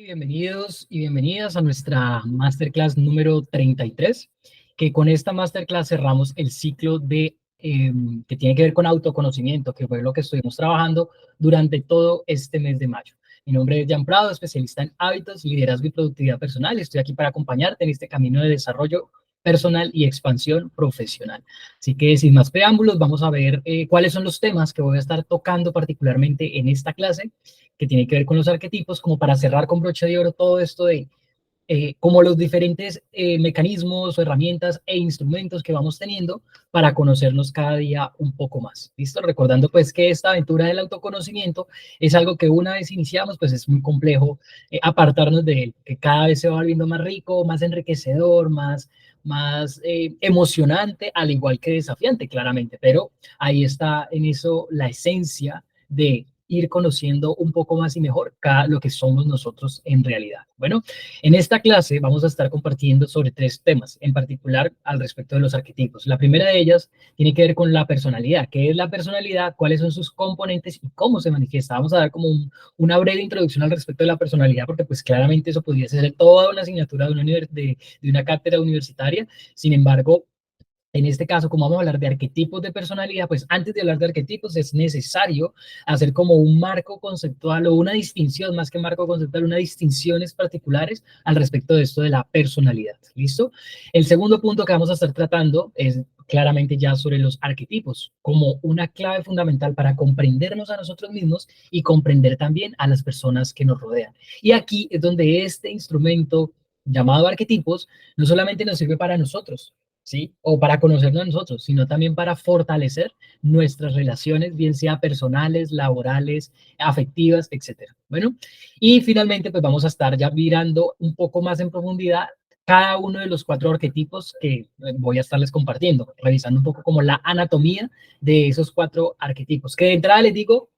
Bienvenidos y bienvenidas a nuestra Masterclass número 33, que con esta Masterclass cerramos el ciclo que tiene que ver con autoconocimiento, que fue lo que estuvimos trabajando durante todo este mes de mayo. Mi nombre es Jan Prado, especialista en hábitos, liderazgo y productividad personal. Estoy aquí para acompañarte en este camino de desarrollo personal y expansión profesional. Así que sin más preámbulos, vamos a ver cuáles son los temas que voy a estar tocando particularmente en esta clase, que tiene que ver con los arquetipos, como para cerrar con broche de oro todo esto de como los diferentes mecanismos o herramientas e instrumentos que vamos teniendo para conocernos cada día un poco más. ¿Listo? Recordando pues que esta aventura del autoconocimiento es algo que una vez iniciamos, pues es muy complejo apartarnos de él, que cada vez se va volviendo más rico, más enriquecedor, más emocionante, al igual que desafiante, claramente. Pero ahí está en eso la esencia de ir conociendo un poco más y mejor lo que somos nosotros en realidad. Bueno, en esta clase vamos a estar compartiendo sobre tres temas, en particular al respecto de los arquetipos. La primera de ellas tiene que ver con la personalidad. ¿Qué es la personalidad? ¿Cuáles son sus componentes y cómo se manifiesta? Vamos a dar como una breve introducción al respecto de la personalidad, porque pues claramente eso podría ser toda una asignatura de una cátedra universitaria. Sin embargo, en este caso, como vamos a hablar de arquetipos de personalidad, pues antes de hablar de arquetipos es necesario hacer como un marco conceptual o una distinción, más que marco conceptual, unas distinciones particulares al respecto de esto de la personalidad. ¿Listo? El segundo punto que vamos a estar tratando es claramente ya sobre los arquetipos, como una clave fundamental para comprendernos a nosotros mismos y comprender también a las personas que nos rodean. Y aquí es donde este instrumento llamado arquetipos no solamente nos sirve para nosotros, ¿sí? O para conocernos a nosotros, sino también para fortalecer nuestras relaciones, bien sea personales, laborales, afectivas, etcétera. Bueno, y finalmente, pues vamos a estar ya mirando un poco más en profundidad cada uno de los cuatro arquetipos que voy a estarles compartiendo, revisando un poco como la anatomía de esos cuatro arquetipos, que de entrada les digo,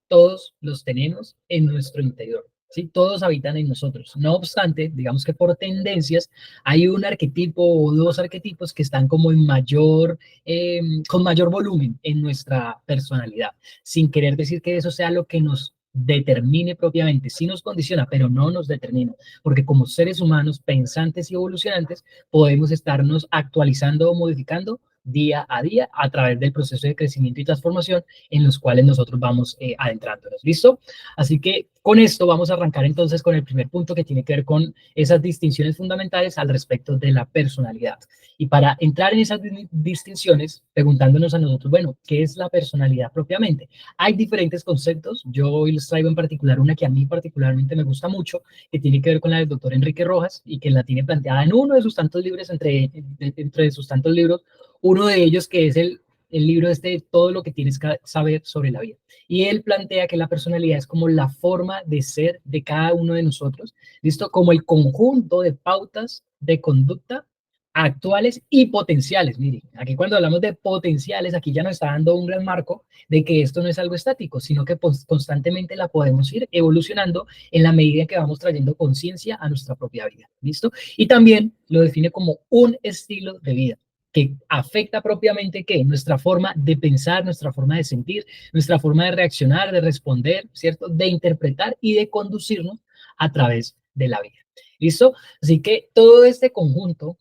todos los tenemos en nuestro interior. ¿Sí? Todos habitan en nosotros. No obstante, digamos que por tendencias hay un arquetipo o dos arquetipos que están como con mayor volumen en nuestra personalidad, sin querer decir que eso sea lo que nos determine propiamente, sí nos condiciona, pero no nos determina, porque como seres humanos pensantes y evolucionantes podemos estarnos actualizando o modificando día a día a través del proceso de crecimiento y transformación en los cuales nosotros vamos adentrándonos. ¿Listo? Así que con esto vamos a arrancar entonces con el primer punto que tiene que ver con esas distinciones fundamentales al respecto de la personalidad. Y para entrar en esas distinciones, preguntándonos a nosotros, bueno, ¿qué es la personalidad propiamente? Hay diferentes conceptos. Yo hoy les traigo en particular una que a mí particularmente me gusta mucho, que tiene que ver con la del doctor Enrique Rojas y que la tiene planteada en uno de sus tantos libros, entre sus tantos libros, uno de ellos que es el libro todo lo que tienes que saber sobre la vida. Y él plantea que la personalidad es como la forma de ser de cada uno de nosotros, ¿listo? Como el conjunto de pautas de conducta actuales y potenciales. Miren, aquí cuando hablamos de potenciales, aquí ya nos está dando un gran marco de que esto no es algo estático, sino que pues, constantemente la podemos ir evolucionando en la medida que vamos trayendo conciencia a nuestra propia vida, ¿listo? Y también lo define como un estilo de vida que afecta propiamente ¿qué? Nuestra forma de pensar, nuestra forma de sentir, nuestra forma de reaccionar, de responder, ¿cierto? De interpretar y de conducirnos a través de la vida. ¿Listo? Así que todo este conjunto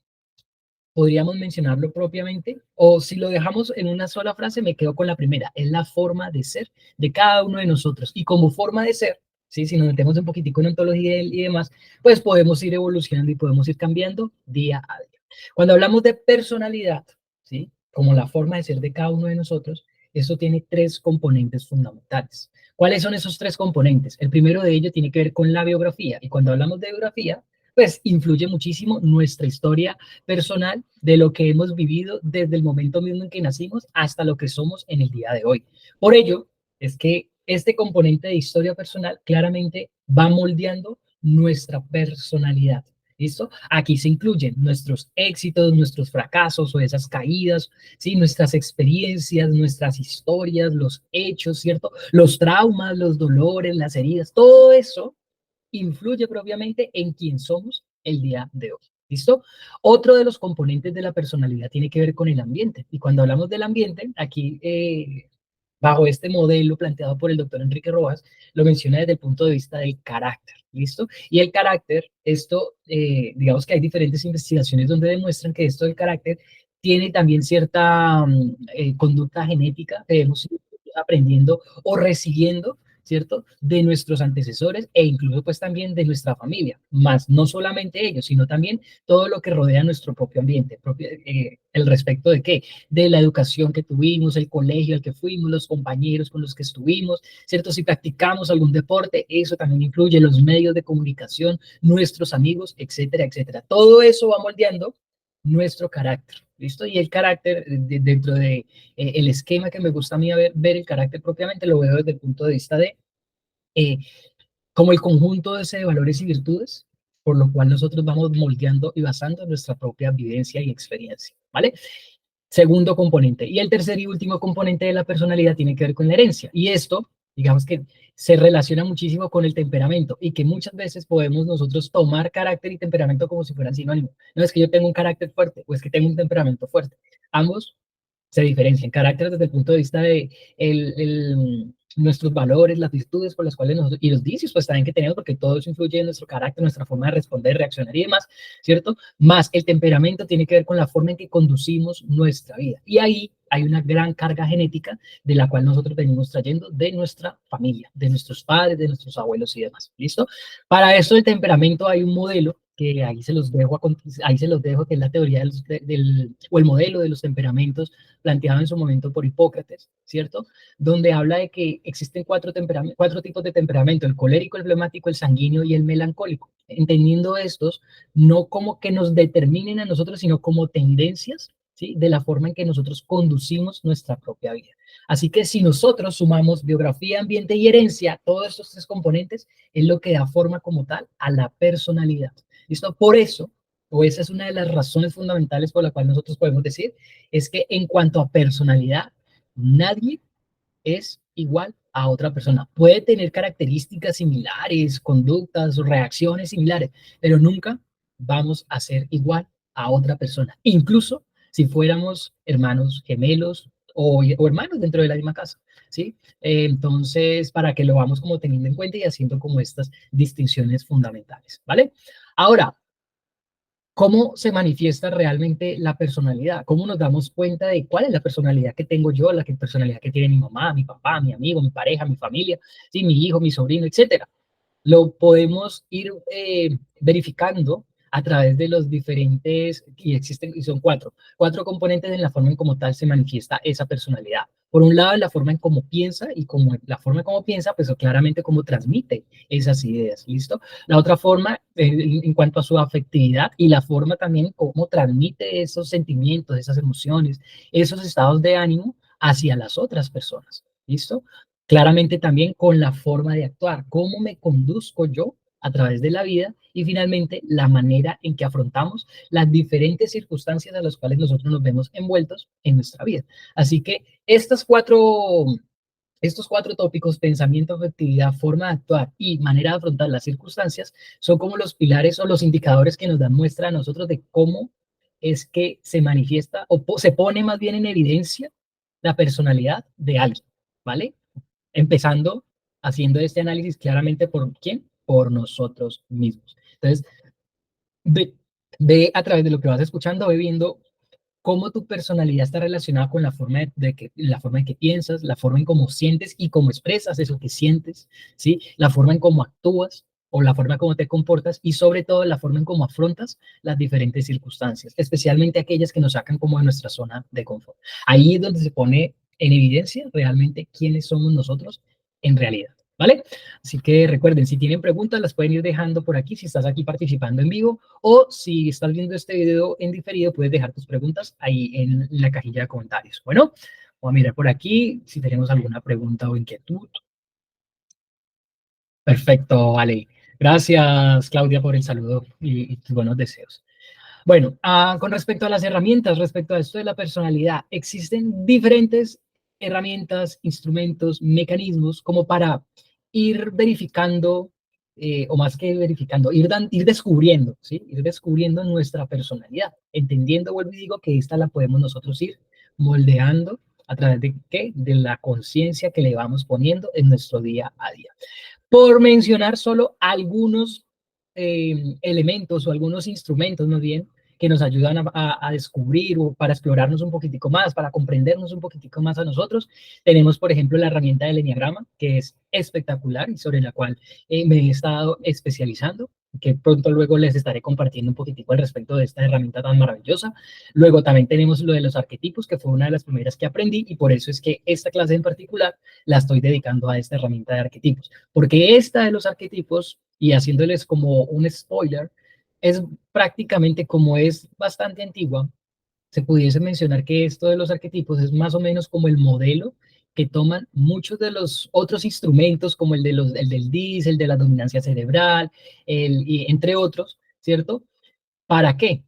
podríamos mencionarlo propiamente, o si lo dejamos en una sola frase, me quedo con la primera, es la forma de ser de cada uno de nosotros. Y como forma de ser, ¿sí? Si nos metemos un poquitico en ontología y demás, pues podemos ir evolucionando y podemos ir cambiando día a día. Cuando hablamos de personalidad, ¿sí? Como la forma de ser de cada uno de nosotros, esto tiene tres componentes fundamentales. ¿Cuáles son esos tres componentes? El primero de ellos tiene que ver con la biografía. Y cuando hablamos de biografía, pues influye muchísimo nuestra historia personal de lo que hemos vivido desde el momento mismo en que nacimos hasta lo que somos en el día de hoy. Por ello, es que este componente de historia personal claramente va moldeando nuestra personalidad. ¿Listo? Aquí se incluyen nuestros éxitos, nuestros fracasos o esas caídas, ¿sí? Nuestras experiencias, nuestras historias, los hechos, ¿cierto? Los traumas, los dolores, las heridas, todo eso influye propiamente en quién somos el día de hoy. ¿Listo? Otro de los componentes de la personalidad tiene que ver con el ambiente. Y cuando hablamos del ambiente, aquí bajo este modelo planteado por el doctor Enrique Rojas, lo menciona desde el punto de vista del carácter, ¿listo? Y el carácter, esto, digamos que hay diferentes investigaciones donde demuestran que esto del carácter tiene también cierta conducta genética que hemos ido aprendiendo o recibiendo, ¿cierto? De nuestros antecesores e incluso pues también de nuestra familia, más no solamente ellos, sino también todo lo que rodea nuestro propio ambiente, el respecto de qué, de la educación que tuvimos, el colegio al que fuimos, los compañeros con los que estuvimos, ¿cierto? Si practicamos algún deporte, eso también influye, los medios de comunicación, nuestros amigos, etcétera, etcétera. Todo eso va moldeando nuestro carácter, ¿listo? Y el carácter, dentro de el esquema que me gusta a mí ver el carácter propiamente, lo veo desde el punto de vista de eh, como el conjunto de ese valores y virtudes, por lo cual nosotros vamos moldeando y basando nuestra propia vivencia y experiencia, ¿vale? Segundo componente. Y el tercer y último componente de la personalidad tiene que ver con la herencia. Y esto, digamos que se relaciona muchísimo con el temperamento y que muchas veces podemos nosotros tomar carácter y temperamento como si fueran sinónimos. No es que yo tengo un carácter fuerte o es que tengo un temperamento fuerte. Ambos se diferencian. Carácter desde el punto de vista de nuestros valores, las virtudes por las cuales nosotros, y los vicios pues también que tenemos, porque todo eso influye en nuestro carácter, nuestra forma de responder, reaccionar y demás, ¿cierto? Más el temperamento tiene que ver con la forma en que conducimos nuestra vida. Y ahí hay una gran carga genética de la cual nosotros venimos trayendo de nuestra familia, de nuestros padres, de nuestros abuelos y demás. ¿Listo? Para eso el temperamento hay un modelo que ahí se los dejo, ahí se los dejo, que es la teoría o el modelo de los temperamentos planteado en su momento por Hipócrates, ¿cierto? Donde habla de que existen cuatro tipos de temperamento: el colérico, el flemático, el sanguíneo y el melancólico. Entendiendo estos, no como que nos determinen a nosotros, sino como tendencias, ¿sí? De la forma en que nosotros conducimos nuestra propia vida. Así que si nosotros sumamos biografía, ambiente y herencia, todos estos tres componentes, es lo que da forma como tal a la personalidad. ¿Listo? Por eso, o esa es una de las razones fundamentales por la cual nosotros podemos decir, es que en cuanto a personalidad, nadie es igual a otra persona. Puede tener características similares, conductas, reacciones similares, pero nunca vamos a ser igual a otra persona. Incluso si fuéramos hermanos gemelos o hermanos dentro de la misma casa, ¿sí? Entonces, para que lo vamos como teniendo en cuenta y haciendo como estas distinciones fundamentales, ¿vale? Ahora, ¿cómo se manifiesta realmente la personalidad? ¿Cómo nos damos cuenta de cuál es la personalidad que tengo yo, personalidad que tiene mi mamá, mi papá, mi amigo, mi pareja, mi familia, ¿sí? Mi hijo, mi sobrino, etcétera? Lo podemos ir verificando a través de los diferentes, y existen, y son cuatro componentes en la forma en como tal se manifiesta esa personalidad. Por un lado, la forma en cómo piensa, y como la forma en cómo piensa, pues claramente cómo transmite esas ideas, ¿listo? La otra forma, en cuanto a su afectividad, y la forma también cómo transmite esos sentimientos, esas emociones, esos estados de ánimo hacia las otras personas, ¿listo? Claramente también con la forma de actuar, cómo me conduzco yo a través de la vida, y finalmente la manera en que afrontamos las diferentes circunstancias a las cuales nosotros nos vemos envueltos en nuestra vida. Así que estos cuatro tópicos: pensamiento, afectividad, forma de actuar y manera de afrontar las circunstancias, son como los pilares o los indicadores que nos dan muestra a nosotros de cómo es que se manifiesta o se pone más bien en evidencia la personalidad de alguien, ¿vale? Empezando haciendo este análisis claramente por quién, por nosotros mismos. Entonces, ve, ve a través de lo que vas escuchando, ve viendo cómo tu personalidad está relacionada con la forma en que piensas, la forma en cómo sientes y cómo expresas eso que sientes, ¿sí? La forma en cómo actúas o la forma en cómo te comportas, y sobre todo la forma en cómo afrontas las diferentes circunstancias, especialmente aquellas que nos sacan como de nuestra zona de confort. Ahí es donde se pone en evidencia realmente quiénes somos nosotros en realidad, ¿vale? Así que recuerden, si tienen preguntas, las pueden ir dejando por aquí si estás aquí participando en vivo, o si estás viendo este video en diferido, puedes dejar tus preguntas ahí en la cajilla de comentarios. Bueno, vamos a mirar por aquí si tenemos alguna pregunta o inquietud. Perfecto, vale. Gracias, Claudia, por el saludo y tus buenos deseos. Bueno, con respecto a las herramientas, respecto a esto de la personalidad, existen diferentes herramientas, instrumentos, mecanismos como para ir verificando, o más que verificando, ir descubriendo, ¿sí? Ir descubriendo nuestra personalidad, entendiendo, vuelvo y digo, que esta la podemos nosotros ir moldeando ¿A través de qué? De la conciencia que le vamos poniendo en nuestro día a día. Por mencionar solo algunos elementos o algunos instrumentos, más bien, que nos ayudan a descubrir o para explorarnos un poquitico más, para comprendernos un poquitico más a nosotros. Tenemos, por ejemplo, la herramienta del Enneagrama, que es espectacular y sobre la cual me he estado especializando, que pronto luego les estaré compartiendo un poquitico al respecto de esta herramienta tan maravillosa. Luego también tenemos lo de los arquetipos, que fue una de las primeras que aprendí y por eso es que esta clase en particular la estoy dedicando a esta herramienta de arquetipos, porque esta de los arquetipos, y haciéndoles como un spoiler, es prácticamente como es bastante antigua, se pudiese mencionar que esto de los arquetipos es más o menos como el modelo que toman muchos de los otros instrumentos, como el del DIS, el de la dominancia cerebral, y entre otros, ¿cierto? ¿Para qué?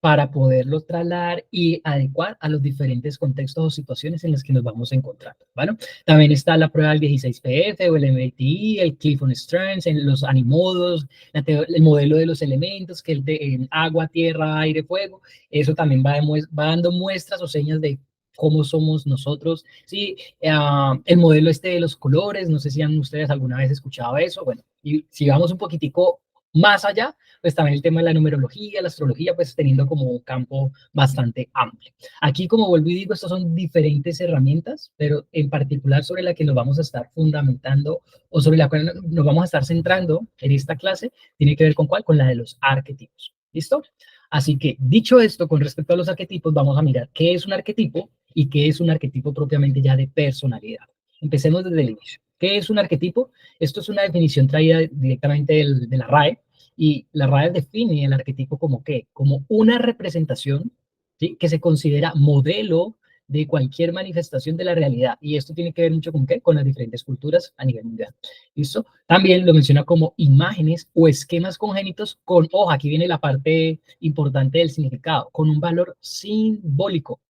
Para poderlo trasladar y adecuar a los diferentes contextos o situaciones en las que nos vamos encontrando. Bueno, también está la prueba del 16PF o el MBTI, el Clifton-Strengths, en los animodos, el modelo de los elementos, que es de agua, tierra, aire, fuego. Eso también va dando muestras o señas de cómo somos nosotros. Sí, el modelo este de los colores, no sé si han ustedes alguna vez escuchado eso. Bueno, y si vamos un poquitico más allá, pues también el tema de la numerología, la astrología, pues teniendo como un campo bastante amplio. Aquí, como vuelvo y digo, estas son diferentes herramientas, pero en particular sobre la que nos vamos a estar fundamentando o sobre la cual nos vamos a estar centrando en esta clase, tiene que ver con cuál, con la de los arquetipos. ¿Listo? Así que, dicho esto, con respecto a los arquetipos, vamos a mirar qué es un arquetipo y qué es un arquetipo propiamente ya de personalidad. Empecemos desde el inicio. ¿Qué es un arquetipo? Esto es una definición traída directamente de la RAE, y la RAE define el arquetipo como ¿qué? Como una representación, ¿sí? Que se considera modelo de cualquier manifestación de la realidad. Y esto tiene que ver mucho con ¿qué? Con las diferentes culturas a nivel mundial. ¿Listo? También lo menciona como imágenes o esquemas congénitos con, ojo, aquí viene la parte importante del significado, con un valor simbólico,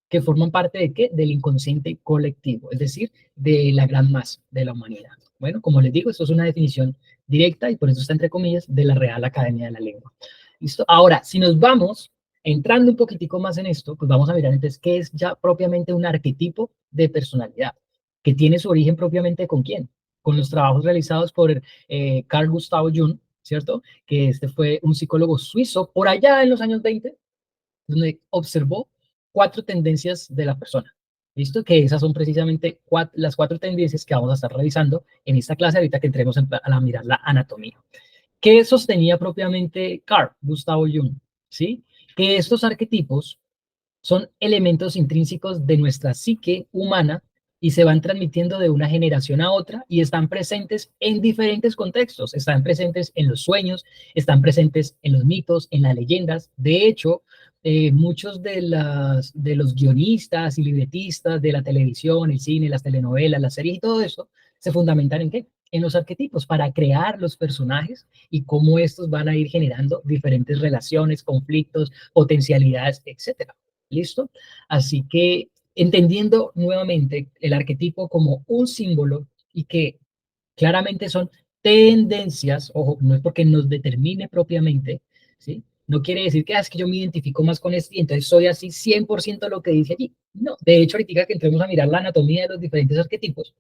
que forman parte de qué? Del inconsciente colectivo, es decir, de la gran masa de la humanidad. Bueno, como les digo, esto es una definición directa y por eso está entre comillas de la Real Academia de la Lengua. ¿Listo? Ahora, si nos vamos entrando un poquitico más en esto, pues vamos a mirar entonces qué es ya propiamente un arquetipo de personalidad, que tiene su origen propiamente con quién, con los trabajos realizados por Carl Gustav Jung, ¿cierto? Que este fue un psicólogo suizo por allá en los años 20, donde observó 4 tendencias de la persona. ¿Listo? Que esas son precisamente las 4 tendencias que vamos a estar revisando en esta clase ahorita que entremos a mirar la anatomía. ¿Qué sostenía propiamente Carl Gustav Jung? ¿Sí? Que estos arquetipos son elementos intrínsecos de nuestra psique humana y se van transmitiendo de una generación a otra y están presentes en diferentes contextos. Están presentes en los sueños, están presentes en los mitos, en las leyendas. De hecho, muchos de los guionistas y libretistas de la televisión, el cine, las telenovelas, las series y todo eso se fundamentan en qué? En los arquetipos para crear los personajes y cómo estos van a ir generando diferentes relaciones, conflictos, potencialidades, etcétera. ¿Listo? Así que entendiendo nuevamente el arquetipo como un símbolo y que claramente son tendencias, ojo, no es porque nos determine propiamente, ¿sí? No quiere decir que, es que yo me identifico más con este y entonces soy así 100% lo que dice allí. No, de hecho, ahorita que entremos a mirar la anatomía de los diferentes arquetipos,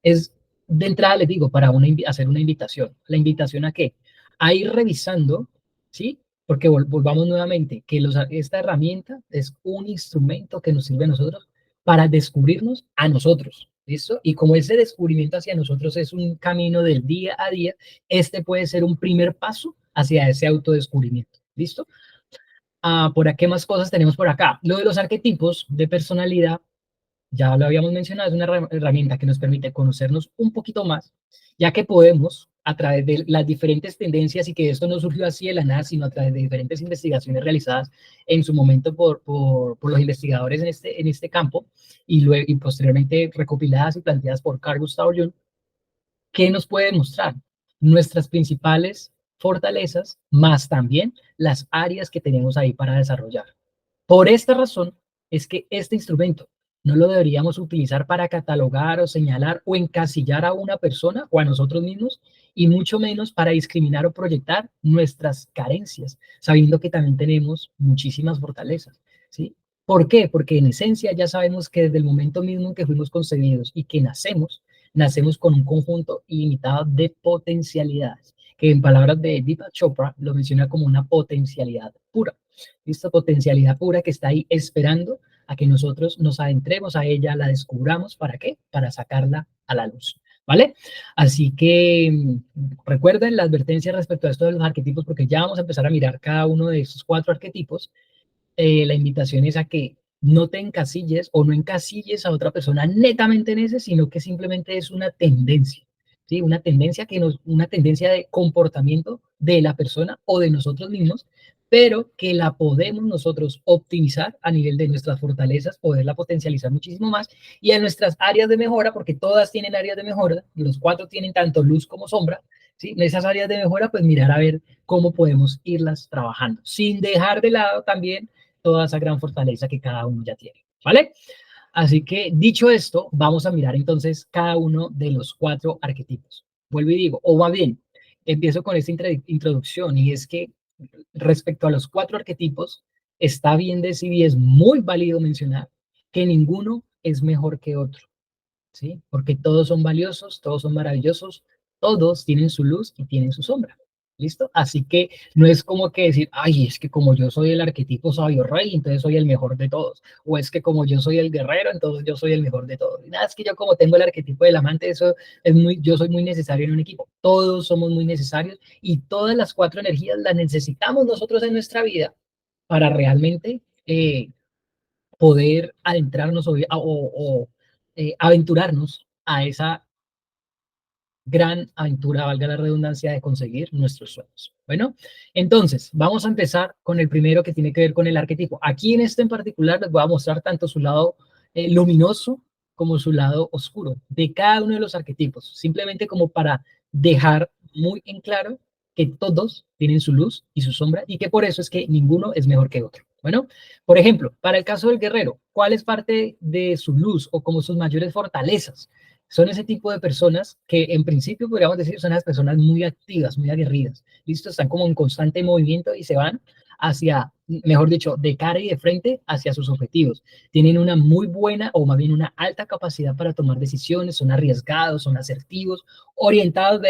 es de entrada, les digo, para hacer una invitación. ¿La invitación a qué? A ir revisando, ¿sí? Porque volvamos nuevamente, que esta herramienta es un instrumento que nos sirve a nosotros para descubrirnos a nosotros, ¿listo? Y como ese descubrimiento hacia nosotros es un camino del día a día, este puede ser un primer paso hacia ese autodescubrimiento, ¿listo? ¿Por qué más cosas tenemos por acá? Lo de los arquetipos de personalidad, ya lo habíamos mencionado, es una herramienta que nos permite conocernos un poquito más, ya que podemos, a través de las diferentes tendencias, y que esto no surgió así de la nada, sino a través de diferentes investigaciones realizadas en su momento por los investigadores en este campo, y posteriormente recopiladas y planteadas por Carl Gustav Jung, ¿qué nos puede mostrar? Nuestras principales fortalezas, más también las áreas que tenemos ahí para desarrollar. Por esta razón es que este instrumento no lo deberíamos utilizar para catalogar o señalar o encasillar a una persona o a nosotros mismos, y mucho menos para discriminar o proyectar nuestras carencias, sabiendo que también tenemos muchísimas fortalezas, ¿sí? ¿Por qué? Porque en esencia ya sabemos que desde el momento mismo en que fuimos concebidos y que nacemos con un conjunto ilimitado de potencialidades, que en palabras de Deepak Chopra lo menciona como una potencialidad pura. Esta potencialidad pura que está ahí esperando a que nosotros nos adentremos a ella, la descubramos. ¿Para qué? Para sacarla a la luz. ¿Vale? Así que recuerden la advertencia respecto a esto de los arquetipos, porque ya vamos a empezar a mirar cada uno de estos 4 arquetipos. La invitación es a que no te encasilles o no encasilles a otra persona netamente en ese, sino que simplemente es una tendencia, ¿sí? Una tendencia de comportamiento de la persona o de nosotros mismos, pero que la podemos nosotros optimizar a nivel de nuestras fortalezas, poderla potencializar muchísimo más y en nuestras áreas de mejora, porque todas tienen áreas de mejora, los 4 tienen tanto luz como sombra, ¿sí? En esas áreas de mejora, pues mirar a ver cómo podemos irlas trabajando, sin dejar de lado también toda esa gran fortaleza que cada uno ya tiene, ¿vale? Así que dicho esto, vamos a mirar entonces cada uno de los 4 arquetipos. Vuelvo y digo, o va bien, empiezo con esta introducción y es que respecto a los 4 arquetipos, está bien decir y es muy válido mencionar que ninguno es mejor que otro, ¿sí? Porque todos son valiosos, todos son maravillosos, todos tienen su luz y tienen su sombra. ¿Listo? Así que no es como que decir, ay, es que como yo soy el arquetipo sabio rey, entonces soy el mejor de todos. O es que como yo soy el guerrero, entonces yo soy el mejor de todos. Y nada, es que yo como tengo el arquetipo del amante, eso es yo soy muy necesario en un equipo. Todos somos muy necesarios y todas las 4 energías las necesitamos nosotros en nuestra vida para realmente poder adentrarnos aventurarnos a esa gran aventura, valga la redundancia, de conseguir nuestros sueños. Bueno, entonces vamos a empezar con el primero que tiene que ver con el arquetipo. Aquí en este en particular les voy a mostrar tanto su lado luminoso como su lado oscuro de cada uno de los arquetipos, simplemente como para dejar muy en claro que todos tienen su luz y su sombra y que por eso es que ninguno es mejor que otro. Bueno, por ejemplo, para el caso del guerrero, ¿cuál es parte de su luz o como sus mayores fortalezas? Son ese tipo de personas que en principio podríamos decir son las personas muy activas, muy aguerridas, ¿listo? Están como en constante movimiento y se van hacia, mejor dicho, de cara y de frente hacia sus objetivos. Tienen una muy buena o más bien una alta capacidad para tomar decisiones, son arriesgados, son asertivos, orientados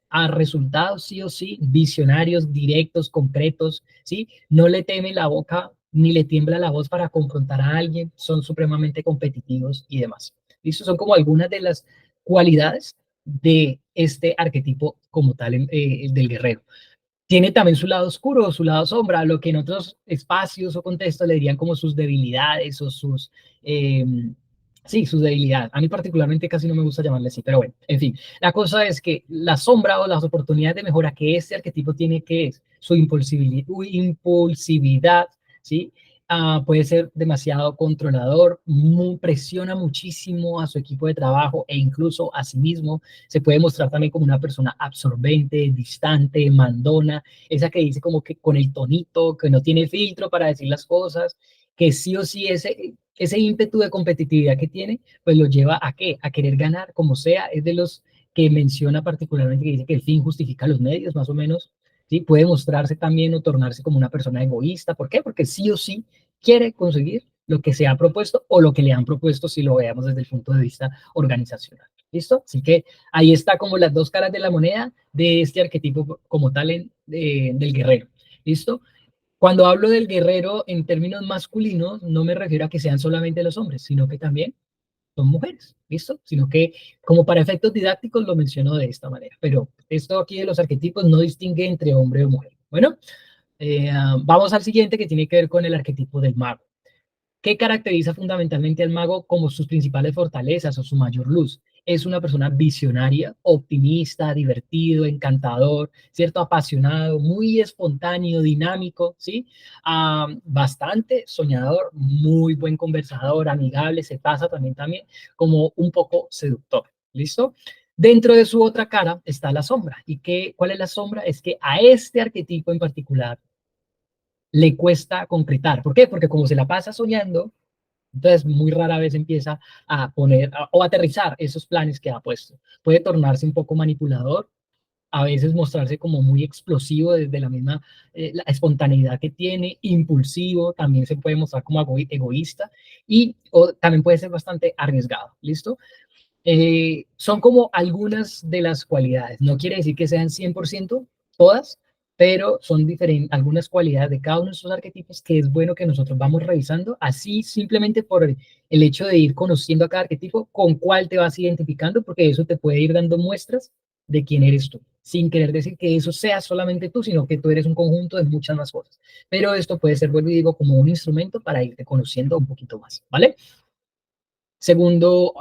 a resultados sí o sí, visionarios, directos, concretos, ¿sí? No le temen la boca ni le tiembla la voz para confrontar a alguien, son supremamente competitivos y demás. ¿Listo? Son como algunas de las cualidades de este arquetipo como tal del guerrero. Tiene también su lado oscuro, su lado sombra, lo que en otros espacios o contextos le dirían como sus debilidades o eh, sí, sus debilidades. A mí particularmente casi no me gusta llamarle así, pero bueno, en fin. La cosa es que la sombra o las oportunidades de mejora que este arquetipo tiene, que es su impulsividad, ¿sí? Puede ser demasiado controlador, presiona muchísimo a su equipo de trabajo e incluso a sí mismo. Se puede mostrar también como una persona absorbente, distante, mandona, esa que dice como que con el tonito, que no tiene filtro para decir las cosas, que sí o sí ese ímpetu de competitividad que tiene, pues lo lleva a qué? A querer ganar como sea. Es de los que menciona particularmente, que dice que el fin justifica los medios, más o menos. ¿Sí? Puede mostrarse también o tornarse como una persona egoísta. ¿Por qué? Porque sí o sí quiere conseguir lo que se ha propuesto o lo que le han propuesto si lo veamos desde el punto de vista organizacional. ¿Listo? Así que ahí está como las 2 caras de la moneda de este arquetipo como tal del guerrero. ¿Listo? Cuando hablo del guerrero en términos masculinos, no me refiero a que sean solamente los hombres, sino que también son mujeres, ¿listo? Sino que como para efectos didácticos lo menciono de esta manera, pero esto aquí de los arquetipos no distingue entre hombre o mujer. Bueno, vamos al siguiente que tiene que ver con el arquetipo del mago. ¿Qué caracteriza fundamentalmente al mago como sus principales fortalezas o su mayor luz? Es una persona visionaria, optimista, divertido, encantador, ¿cierto? Apasionado, muy espontáneo, dinámico, ¿sí? Bastante soñador, muy buen conversador, amigable, se pasa también como un poco seductor, ¿listo? Dentro de su otra cara está la sombra. ¿Y cuál es la sombra? Es que a este arquetipo en particular le cuesta concretar. ¿Por qué? Porque como se la pasa soñando, entonces muy rara vez empieza a poner o aterrizar esos planes que ha puesto. Puede tornarse un poco manipulador, a veces mostrarse como muy explosivo desde la misma la espontaneidad que tiene, impulsivo, también se puede mostrar como egoísta y o, también puede ser bastante arriesgado, ¿listo? Son como algunas de las cualidades. No quiere decir que sean 100% todas, pero son diferentes, algunas cualidades de cada uno de estos arquetipos que es bueno que nosotros vamos revisando, así simplemente por el hecho de ir conociendo a cada arquetipo, con cuál te vas identificando, porque eso te puede ir dando muestras de quién eres tú, sin querer decir que eso sea solamente tú, sino que tú eres un conjunto de muchas más cosas. Pero esto puede ser, vuelvo y digo, como un instrumento para irte conociendo un poquito más, ¿vale? Segundo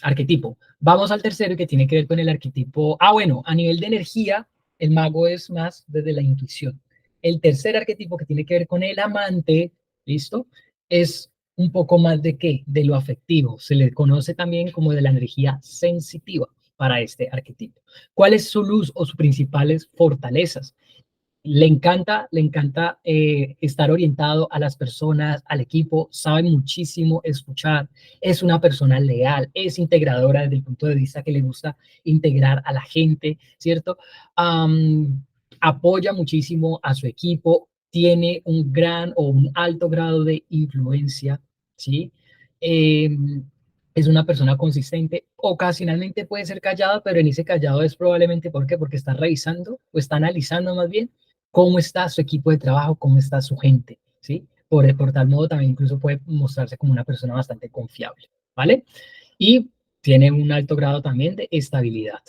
arquetipo. Vamos al tercero que tiene que ver con el arquetipo. Ah, bueno, a nivel de energía, el mago es más desde la intuición. El tercer arquetipo que tiene que ver con el amante, ¿listo? Es un poco más de qué? De lo afectivo. Se le conoce también como de la energía sensitiva para este arquetipo. ¿Cuál es su luz o sus principales fortalezas? Le encanta estar orientado a las personas, al equipo, sabe muchísimo escuchar, es una persona leal, es integradora desde el punto de vista que le gusta integrar a la gente, ¿cierto? Apoya muchísimo a su equipo, tiene un gran o un alto grado de influencia, ¿sí? Es una persona consistente, ocasionalmente puede ser callado, pero en ese callado es probablemente, ¿por qué? Porque está revisando o está analizando más bien cómo está su equipo de trabajo, cómo está su gente, ¿sí? Por tal modo también incluso puede mostrarse como una persona bastante confiable, ¿vale? Y tiene un alto grado también de estabilidad.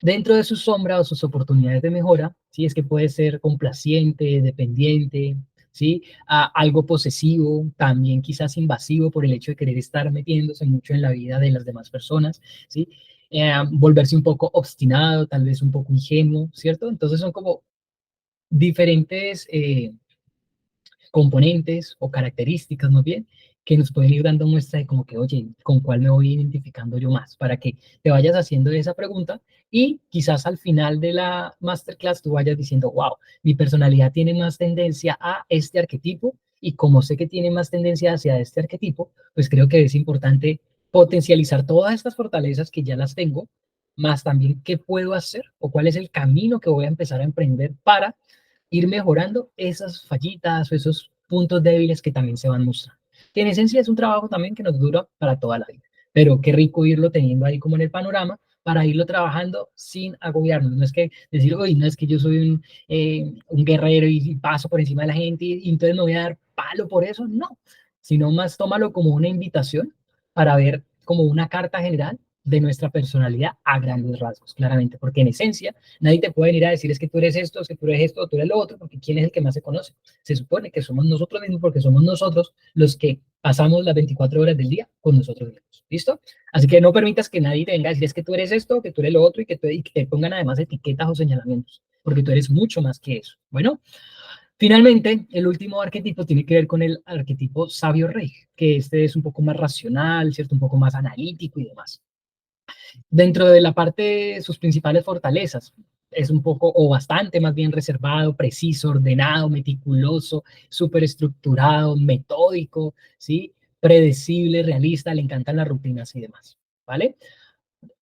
Dentro de sus sombras o sus oportunidades de mejora, ¿sí? Es que puede ser complaciente, dependiente, ¿sí? Algo posesivo, también quizás invasivo por el hecho de querer estar metiéndose mucho en la vida de las demás personas, ¿sí? Volverse un poco obstinado, tal vez un poco ingenuo, ¿cierto? Entonces son como diferentes componentes o características más bien que nos pueden ir dando muestra de como que, oye, ¿con cuál me voy identificando yo más? Para que te vayas haciendo esa pregunta y quizás al final de la masterclass tú vayas diciendo, wow, mi personalidad tiene más tendencia a este arquetipo y como sé que tiene más tendencia hacia este arquetipo, pues creo que es importante potencializar todas estas fortalezas que ya las tengo, más también qué puedo hacer o cuál es el camino que voy a empezar a emprender para ir mejorando esas fallitas o esos puntos débiles que también se van mostrando. Que en esencia es un trabajo también que nos dura para toda la vida, pero qué rico irlo teniendo ahí como en el panorama para irlo trabajando sin agobiarnos. No es que decir, oye, no es que yo soy un guerrero y paso por encima de la gente y entonces me voy a dar palo por eso, no, sino más tómalo como una invitación para ver como una carta general de nuestra personalidad a grandes rasgos, claramente, porque en esencia nadie te puede venir a decir es que tú eres esto, es que tú eres esto, tú eres lo otro, porque ¿quién es el que más se conoce? Se supone que somos nosotros mismos porque somos nosotros los que pasamos las 24 horas del día con nosotros mismos. ¿Listo? Así que no permitas que nadie te venga a decir es que tú eres esto, que tú eres lo otro y que te pongan además etiquetas o señalamientos, porque tú eres mucho más que eso. Bueno, finalmente, el último arquetipo tiene que ver con el arquetipo sabio rey, que este es un poco más racional, ¿cierto? Un poco más analítico y demás. Dentro de la parte de sus principales fortalezas, es un poco o bastante más bien reservado, preciso, ordenado, meticuloso, súper estructurado, metódico, ¿sí? Predecible, realista, le encantan las rutinas y demás, ¿vale?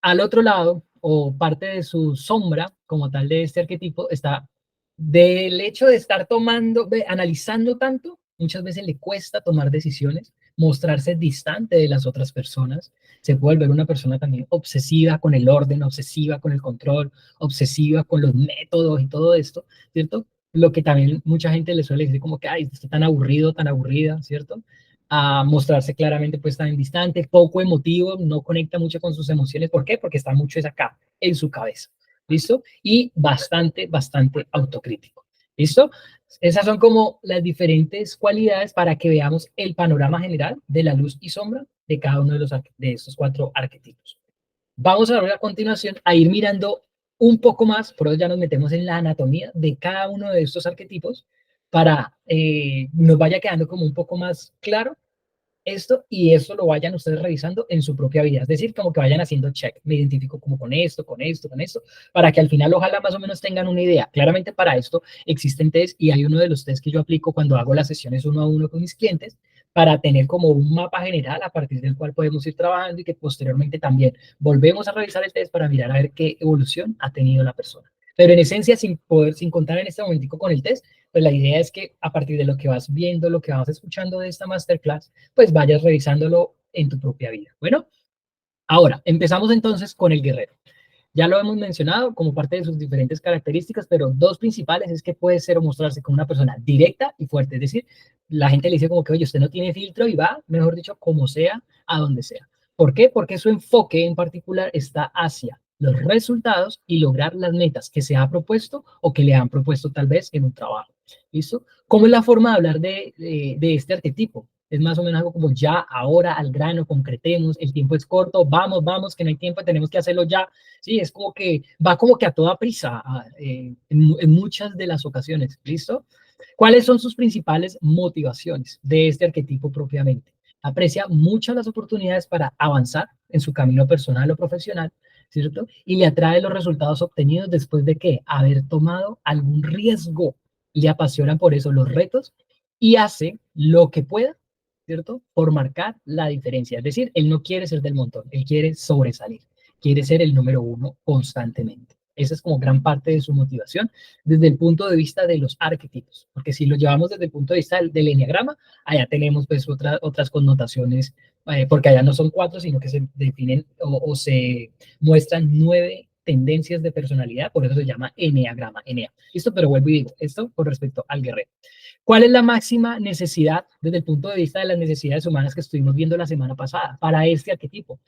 Al otro lado, o parte de su sombra, como tal de este arquetipo, está del hecho de estar tomando, analizando tanto, muchas veces le cuesta tomar decisiones, mostrarse distante de las otras personas. Se puede volver una persona también obsesiva con el orden, obsesiva con el control, obsesiva con los métodos y todo esto, ¿cierto? Lo que también mucha gente le suele decir como que, ay, está tan aburrido, tan aburrida, ¿cierto? A mostrarse claramente pues tan distante, poco emotivo, no conecta mucho con sus emociones. ¿Por qué? Porque está mucho es acá, en su cabeza. ¿Listo? Y bastante, bastante autocrítico. ¿Listo? Esas son como las diferentes cualidades para que veamos el panorama general de la luz y sombra de cada uno de, de estos cuatro arquetipos. Vamos a continuación a ir mirando un poco más, por eso ya nos metemos en la anatomía de cada uno de estos arquetipos para nos vaya quedando como un poco más claro esto y eso lo vayan ustedes revisando en su propia vida. Es decir, como que vayan haciendo check. Me identifico como con esto, con esto, con esto, para que al final ojalá más o menos tengan una idea. Claramente para esto existen test y hay uno de los test que yo aplico cuando hago las sesiones uno a uno con mis clientes para tener como un mapa general a partir del cual podemos ir trabajando y que posteriormente también volvemos a revisar el test para mirar a ver qué evolución ha tenido la persona. Pero en esencia, sin contar en este momentico con el test, pues la idea es que a partir de lo que vas viendo, lo que vas escuchando de esta masterclass, pues vayas revisándolo en tu propia vida. Bueno, ahora empezamos entonces con el guerrero. Ya lo hemos mencionado como parte de sus diferentes características, pero dos principales es que puede ser o mostrarse como una persona directa y fuerte. Es decir, la gente le dice como que, oye, usted no tiene filtro y va, mejor dicho, como sea, a donde sea. ¿Por qué? Porque su enfoque en particular está hacia los resultados y lograr las metas que se ha propuesto o que le han propuesto tal vez en un trabajo. ¿Listo? ¿Cómo es la forma de hablar de este arquetipo? Es más o menos algo como ya, ahora, al grano, concretemos, el tiempo es corto, vamos, vamos, que no hay tiempo, tenemos que hacerlo ya. Sí, es como que va como que a toda prisa en muchas de las ocasiones. ¿Listo? ¿Cuáles son sus principales motivaciones de este arquetipo propiamente? Aprecia muchas las oportunidades para avanzar en su camino personal o profesional, ¿cierto? Y le atrae los resultados obtenidos después de que haber tomado algún riesgo. Le apasionan por eso los retos y hace lo que pueda, ¿cierto? Por marcar la diferencia. Es decir, él no quiere ser del montón, él quiere sobresalir, quiere ser el número uno constantemente. Esa es como gran parte de su motivación desde el punto de vista de los arquetipos, porque si lo llevamos desde el punto de vista del enneagrama, allá tenemos pues otras connotaciones, porque allá no son cuatro, sino que se definen o se muestran 9 tendencias de personalidad, por eso se llama enneagrama, ennea. ¿Listo? Pero vuelvo y digo, esto con respecto al guerrero. ¿Cuál es la máxima necesidad desde el punto de vista de las necesidades humanas que estuvimos viendo la semana pasada para este arquetipo?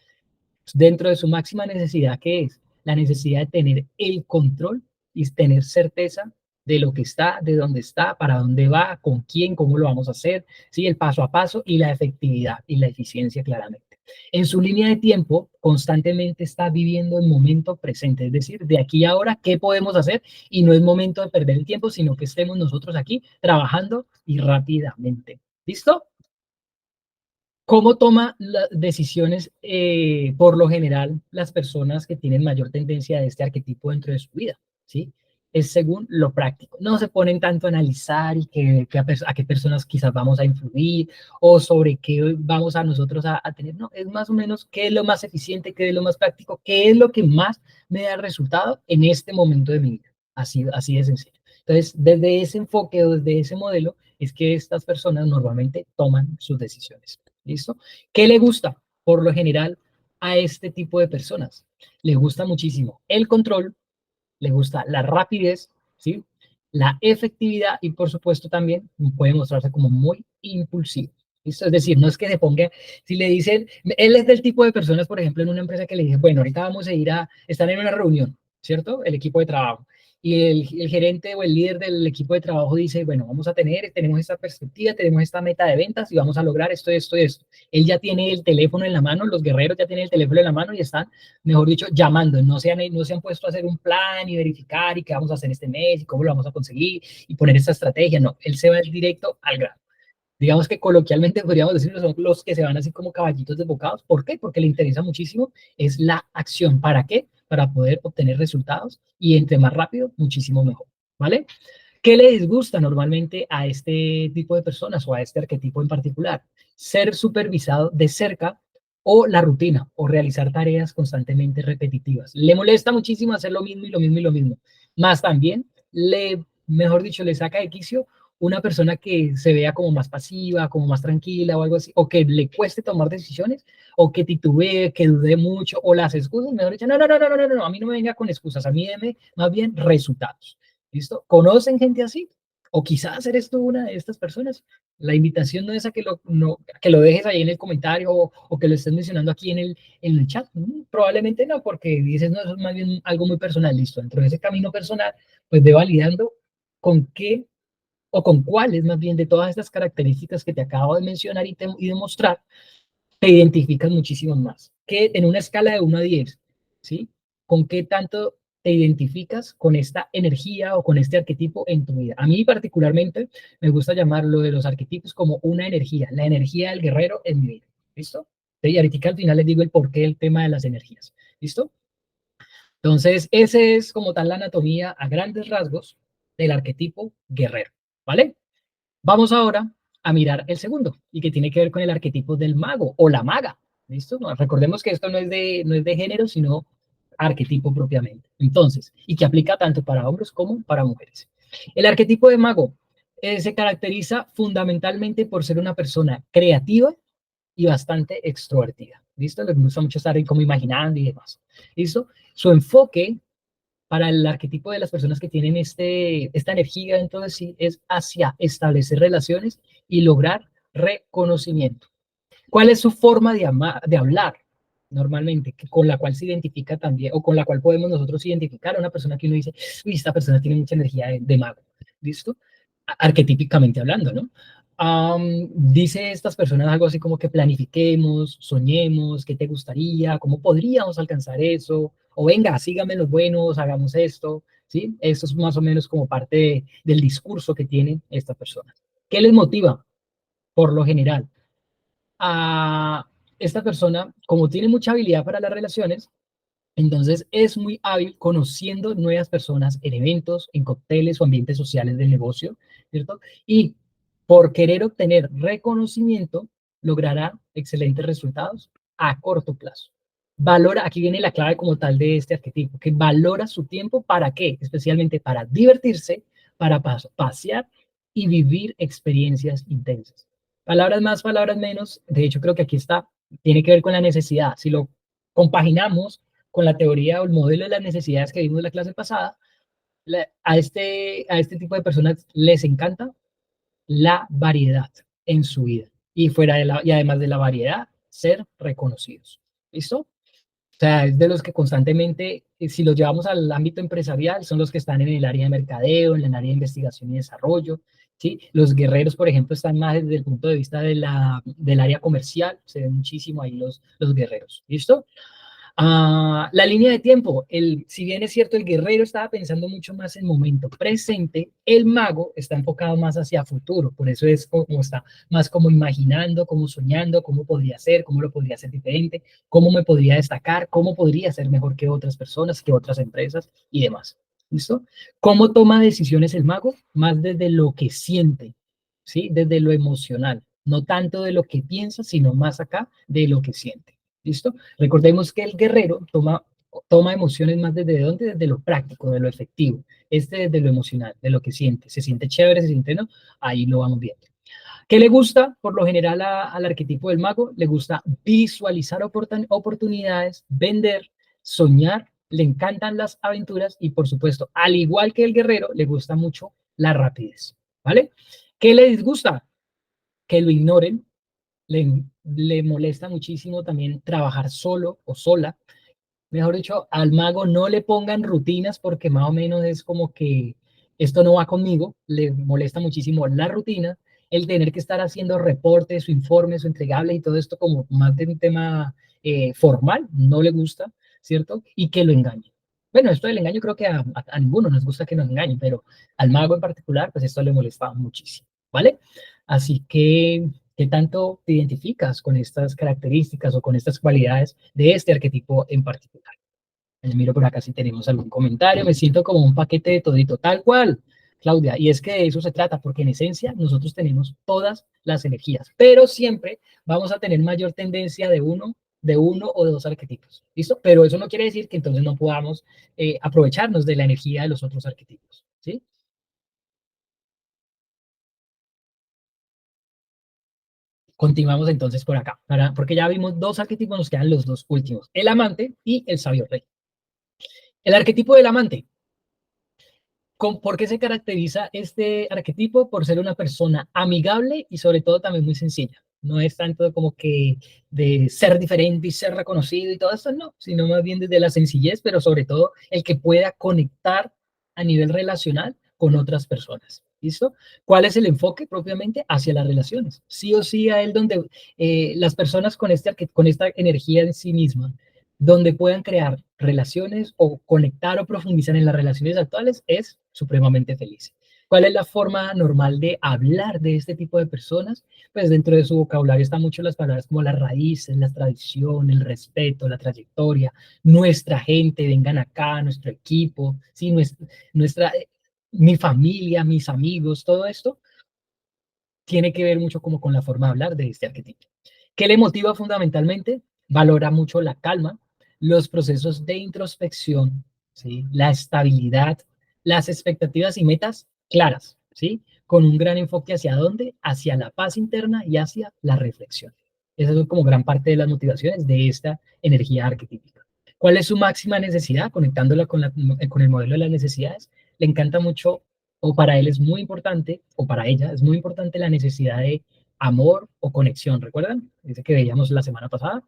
Dentro de su máxima necesidad, que es la necesidad de tener el control y tener certeza de lo que está, de dónde está, para dónde va, con quién, cómo lo vamos a hacer, ¿sí? El paso a paso y la efectividad y la eficiencia claramente. En su línea de tiempo, constantemente está viviendo el momento presente, es decir, de aquí a ahora, ¿qué podemos hacer? Y no es momento de perder el tiempo, sino que estemos nosotros aquí trabajando y rápidamente. ¿Listo? ¿Cómo toma las decisiones, por lo general, las personas que tienen mayor tendencia de este arquetipo dentro de su vida? ¿Sí? Es según lo práctico. No se ponen tanto a analizar y a qué personas quizás vamos a influir o sobre qué vamos a nosotros a tener. No, es más o menos qué es lo más eficiente, qué es lo más práctico, qué es lo que más me da resultado en este momento de mi vida. Así de sencillo. Entonces, desde ese enfoque o desde ese modelo es que estas personas normalmente toman sus decisiones. ¿Listo? ¿Qué le gusta por lo general a este tipo de personas? Le gusta muchísimo el control, le gusta la rapidez, ¿sí? La efectividad y por supuesto también puede mostrarse como muy impulsivo. ¿Listo? Es decir, no es que se ponga, si le dicen, él es del tipo de personas, por ejemplo, en una empresa que le dicen, bueno, ahorita vamos a ir a estar en una reunión, ¿cierto? El equipo de trabajo. Y el gerente o el líder del equipo de trabajo dice, bueno, tenemos esta perspectiva, tenemos esta meta de ventas y vamos a lograr esto, esto, esto. Él ya tiene el teléfono en la mano, los guerreros ya tienen el teléfono en la mano y están, mejor dicho, llamando. No se han puesto a hacer un plan y verificar y qué vamos a hacer este mes y cómo lo vamos a conseguir y poner esta estrategia. No, él se va directo al grano. Digamos que coloquialmente podríamos decirlo, son los que se van así como caballitos desbocados. ¿Por qué? Porque le interesa muchísimo, es la acción. ¿Para qué? Para poder obtener resultados y entre más rápido, muchísimo mejor. ¿Vale? ¿Qué le disgusta normalmente a este tipo de personas o a este arquetipo en particular? Ser supervisado de cerca o la rutina o realizar tareas constantemente repetitivas. Le molesta muchísimo hacer lo mismo y lo mismo y lo mismo. Más también, mejor dicho, le saca de quicio una persona que se vea como más pasiva, como más tranquila o algo así, o que le cueste tomar decisiones, o que titubee, que dude mucho, o las excusas, mejor dicho, no, no, no, no, no, no, no, a mí no me venga con excusas, a mí deme más bien resultados. ¿Listo? ¿Conocen gente así? O quizás eres tú una de estas personas. La invitación no es a que que lo dejes ahí en el comentario o que lo estés mencionando aquí en el chat. Probablemente no, porque dices, no, eso es más bien algo muy personal. Listo, dentro de ese camino personal, pues ve validando con qué o con cuáles más bien de todas estas características que te acabo de mencionar y demostrar, te identificas muchísimo más. Que en una escala de 1 a 10, ¿sí? ¿Con qué tanto te identificas con esta energía o con este arquetipo en tu vida? A mí particularmente me gusta llamarlo de los arquetipos como una energía, la energía del guerrero en mi vida. ¿Listo? Y ahorita al final les digo el porqué del tema de las energías. ¿Listo? Entonces, ese es como tal la anatomía a grandes rasgos del arquetipo guerrero. ¿Vale? Vamos ahora a mirar el segundo, y que tiene que ver con el arquetipo del mago o la maga. ¿Listo? No, recordemos que esto no es de género, sino arquetipo propiamente. Entonces, y que aplica tanto para hombres como para mujeres. El arquetipo de mago se caracteriza fundamentalmente por ser una persona creativa y bastante extrovertida. ¿Listo? Les gusta mucho estar ahí como imaginando y demás. ¿Listo? Su enfoque para el arquetipo de las personas que tienen esta energía dentro de sí es hacia establecer relaciones y lograr reconocimiento. ¿Cuál es su forma de hablar normalmente, con la cual se identifica también, o con la cual podemos nosotros identificar a una persona que uno dice, uy, esta persona tiene mucha energía de mago? ¿Listo? Arquetípicamente hablando, ¿no? Dice estas personas algo así como que planifiquemos, soñemos, qué te gustaría, cómo podríamos alcanzar eso, o venga, síganme los buenos, hagamos esto, ¿sí? Esto es más o menos como parte del discurso que tienen estas personas. ¿Qué les motiva? Por lo general, a esta persona, como tiene mucha habilidad para las relaciones, entonces es muy hábil conociendo nuevas personas en eventos, en cócteles o ambientes sociales del negocio, ¿cierto? Y por querer obtener reconocimiento, logrará excelentes resultados a corto plazo. Valora, aquí viene la clave como tal de este arquetipo, que valora su tiempo para qué, especialmente para divertirse, para pasear y vivir experiencias intensas. Palabras más, palabras menos, de hecho creo que aquí está, tiene que ver con la necesidad. Si lo compaginamos con la teoría o el modelo de las necesidades que vimos en la clase pasada, a este tipo de personas les encanta la variedad en su vida y, y además de la variedad, ser reconocidos. ¿Listo? O sea, es de los que constantemente, si los llevamos al ámbito empresarial, son los que están en el área de mercadeo, en el área de investigación y desarrollo. ¿Sí? Los guerreros, por ejemplo, están más desde el punto de vista del área comercial, se ven muchísimo ahí los guerreros. ¿Listo? La línea de tiempo, si bien es cierto, el guerrero estaba pensando mucho más en el momento presente, el mago está enfocado más hacia futuro, por eso es como está más como imaginando, como soñando, cómo podría ser, cómo lo podría hacer diferente, cómo me podría destacar, cómo podría ser mejor que otras personas, que otras empresas y demás. ¿Listo? ¿Cómo toma decisiones el mago? Más desde lo que siente, ¿sí? Desde lo emocional, no tanto de lo que piensa, sino más acá de lo que siente. ¿Listo? Recordemos que el guerrero toma emociones más desde dónde, desde lo práctico, de lo efectivo. Desde lo emocional, de lo que siente. Se siente chévere, se siente no, ahí lo vamos viendo. ¿Qué le gusta por lo general al arquetipo del mago? Le gusta visualizar oportunidades, vender, soñar, le encantan las aventuras y por supuesto, al igual que el guerrero, le gusta mucho la rapidez. ¿Vale? ¿Qué le disgusta? Que lo ignoren, le molesta muchísimo también trabajar solo o sola. Mejor dicho, al mago no le pongan rutinas porque más o menos es como que esto no va conmigo, le molesta muchísimo la rutina, el tener que estar haciendo reportes o informes o entregables y todo esto como más de un tema formal, no le gusta, ¿cierto? Y que lo engañen. Bueno, esto del engaño creo que a ninguno nos gusta que nos engañen, pero al mago en particular, pues esto le molesta muchísimo, ¿vale? Así que, ¿qué tanto te identificas con estas características o con estas cualidades de este arquetipo en particular? Les miro por acá si tenemos algún comentario. Me siento como un paquete de todito, tal cual, Claudia. Y es que de eso se trata, porque en esencia nosotros tenemos todas las energías, pero siempre vamos a tener mayor tendencia de uno o de dos arquetipos. ¿Listo? Pero eso no quiere decir que entonces no podamos aprovecharnos de la energía de los otros arquetipos. ¿Sí? Continuamos entonces por acá, porque ya vimos dos arquetipos, nos quedan los dos últimos, el amante y el sabio rey. El arquetipo del amante. ¿Por qué se caracteriza este arquetipo? Por ser una persona amigable y sobre todo también muy sencilla. No es tanto como que de ser diferente y ser reconocido y todo eso, no, sino más bien desde la sencillez, pero sobre todo el que pueda conectar a nivel relacional con otras personas. ¿Listo? ¿Cuál es el enfoque propiamente? Hacia las relaciones. Sí o sí a él donde las personas con esta energía en sí misma donde puedan crear relaciones o conectar o profundizar en las relaciones actuales, es supremamente feliz. ¿Cuál es la forma normal de hablar de este tipo de personas? Pues dentro de su vocabulario están mucho las palabras como las raíces, la tradición, el respeto, la trayectoria, nuestra gente, vengan acá, nuestro equipo, ¿sí? Mi familia, mis amigos, todo esto tiene que ver mucho como con la forma de hablar de este arquetipo. ¿Qué le motiva fundamentalmente? Valora mucho la calma, los procesos de introspección, ¿sí? La estabilidad, las expectativas y metas claras, ¿sí? Con un gran enfoque hacia dónde, hacia la paz interna y hacia la reflexión. Esa es como gran parte de las motivaciones de esta energía arquetípica. ¿Cuál es su máxima necesidad? Conectándola con el modelo de las necesidades. Le encanta mucho, o para él es muy importante, o para ella es muy importante la necesidad de amor o conexión. ¿Recuerdan? Dice que veíamos la semana pasada.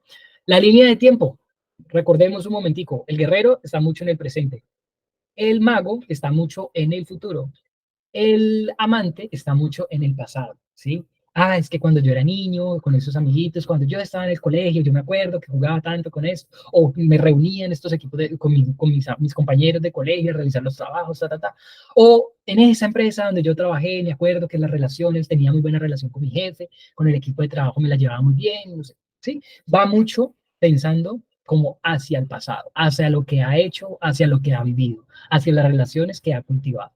La línea de tiempo. Recordemos un momentico. El guerrero está mucho en el presente. El mago está mucho en el futuro. El amante está mucho en el pasado, ¿sí? Ah, es que cuando yo era niño, con esos amiguitos, cuando yo estaba en el colegio, yo me acuerdo que jugaba tanto con eso, o me reunía en estos equipos con mis compañeros de colegio a realizar los trabajos, o en esa empresa donde yo trabajé, me acuerdo que las relaciones, tenía muy buena relación con mi jefe, con el equipo de trabajo me la llevaba muy bien, no sé, ¿sí? Va mucho pensando como hacia el pasado, hacia lo que ha hecho, hacia lo que ha vivido, hacia las relaciones que ha cultivado.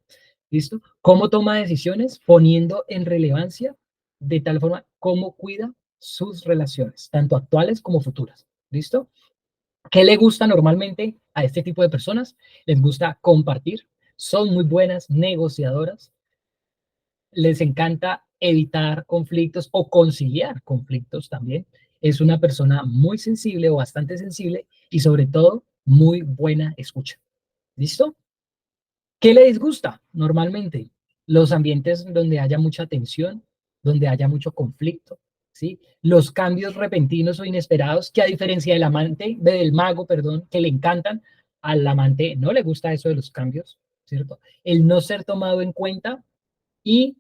¿Listo? ¿Cómo toma decisiones? Poniendo en relevancia de tal forma cómo cuida sus relaciones, tanto actuales como futuras. ¿Listo? ¿Qué le gusta normalmente a este tipo de personas? Les gusta compartir, son muy buenas negociadoras, les encanta evitar conflictos o conciliar conflictos también. Es una persona muy sensible o bastante sensible y sobre todo muy buena escucha. ¿Listo? ¿Qué le disgusta normalmente? Los ambientes donde haya mucha tensión, donde haya mucho conflicto, ¿sí? Los cambios repentinos o inesperados, que a diferencia del amante, del mago, perdón, que le encantan, al amante no le gusta eso de los cambios, ¿cierto? El no ser tomado en cuenta y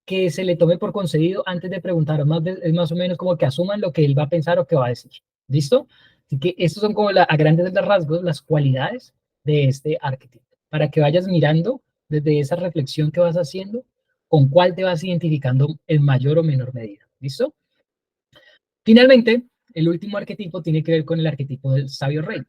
que se le tome por concedido antes de preguntar, es más o menos como que asuman lo que él va a pensar o que va a decir. ¿Listo? Así que estos son como a grandes rasgos las cualidades de este arquetipo, para que vayas mirando desde esa reflexión que vas haciendo, con cuál te vas identificando en mayor o menor medida. ¿Listo? Finalmente, el último arquetipo tiene que ver con el arquetipo del sabio rey.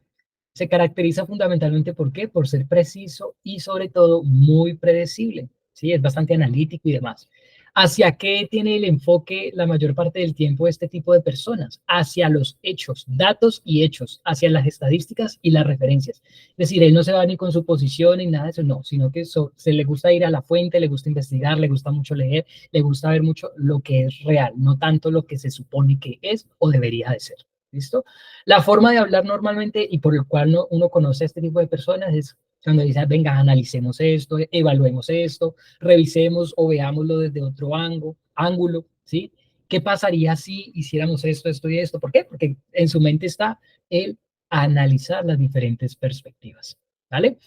Se caracteriza fundamentalmente ¿por qué? Por ser preciso y sobre todo muy predecible, ¿sí? Es bastante analítico y demás. ¿Hacia qué tiene el enfoque la mayor parte del tiempo este tipo de personas? Hacia los hechos, datos y hechos, hacia las estadísticas y las referencias. Es decir, él no se va ni con su posición ni nada de eso, no, sino que se le gusta ir a la fuente, le gusta investigar, le gusta mucho leer, le gusta ver mucho lo que es real, no tanto lo que se supone que es o debería de ser. ¿Listo? La forma de hablar normalmente y por el cual uno conoce a este tipo de personas es cuando dice, venga, analicemos esto, evaluemos esto, revisemos o veámoslo desde otro ángulo, ¿sí? ¿Qué pasaría si hiciéramos esto, esto y esto? ¿Por qué? Porque en su mente está el analizar las diferentes perspectivas, ¿vale?